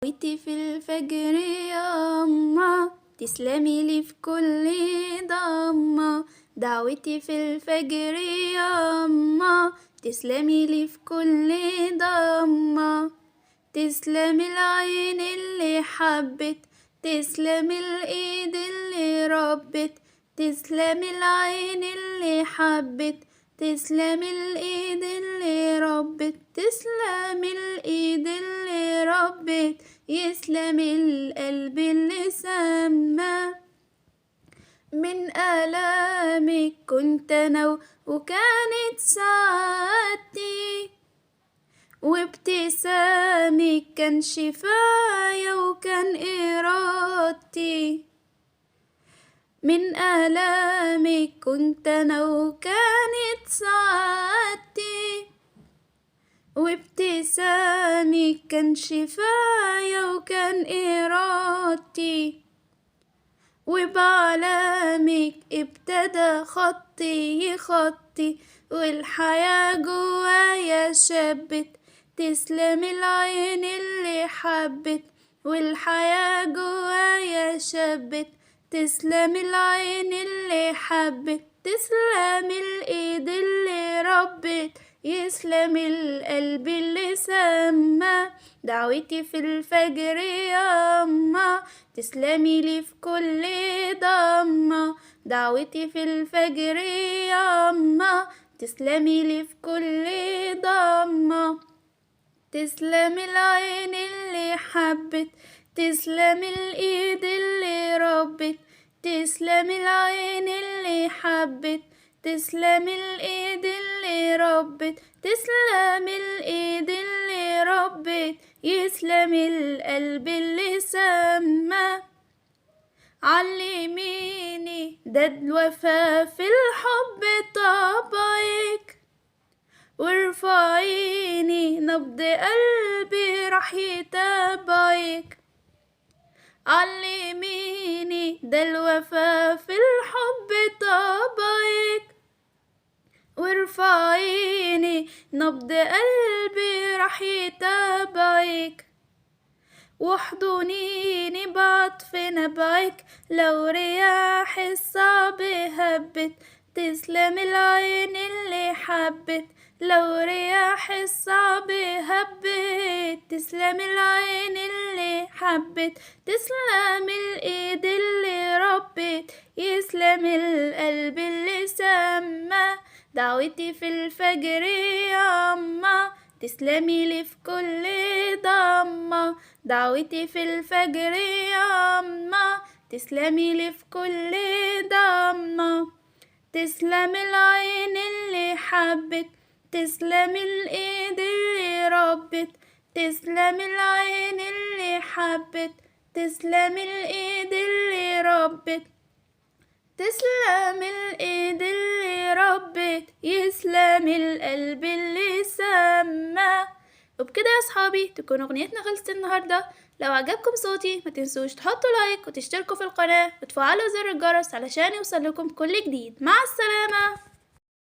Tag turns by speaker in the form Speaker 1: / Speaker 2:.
Speaker 1: وانتي في الفجر يا أما تسلمي لي في كل ضمة. دعوتي في الفجر يا أما تسلمي لي في كل ضمة. تسلم العين اللي حبت، تسلم الإيد اللي ربت، تسلم العين اللي حبت، تسلم الإيد اللي ربت، تسلم الإيد اللي ربت، يسلم القلب اللي سمى. من آلامك كنت أنا وكانت سعادتي، وابتسامك كان شفايا وكان إرادتي. من آلامك كنت أنا وكانت سعادتي، وابتسامك كان شفايا وكان إرادتي. وبعلامك ابتدى خطي خطي، والحياة جوايا شبت. تسلم العين اللي حبت، والحياة جوايا شبت. تسلم العين اللي حبت، تسلم الإيد اللي ربت، يسلم القلب اللي سمى. دعوتي في الفجر يا أما تسلمي لي في كل ضمة. دعوتي في الفجر يا أما تسلمي لي في كل ضمة. تسلم العين اللي حبت، تسلم الإيد اللي ربت، تسلم العين اللي حبت، تسلم الإيد اللي ربت، تسلم الإيد اللي ربت، يسلم القلب اللي سمى. علميني ده الوفا في الحب طبعك، وارفعيني نبض قلبي راح يتابعك. علميني ده الوفا في الحب طبعك، وارفعيني نبض قلبي راح يتابعك. واحضنيني بعطف نبعك لو رياح الصعب هبت. تسلم العين اللي حبت لو رياح الصعب هبت. تسلم العين اللي حبت، تسلم الإيد اللي ربت، يسلم القلب اللي سمى. دعوتي في الفجر يا أما تسلمي لي في كل ضمة. دعوتي في الفجر يا أما تسلمي لي في كل ضمة. تسلم العين اللي حبت، تسلم الإيد اللي ربت، تسلم العين اللي حبت، تسلم الإيد اللي ربت، تسلم الإيد اللي ربت، يسلم القلب اللي سمى. وبكده يا صحابي تكون اغنيتنا خلصت النهاردة. لو عجبكم صوتي ما تنسوش تحطوا لايك وتشتركوا في القناة وتفعلوا زر الجرس علشان يوصلكم كل جديد. مع السلامة.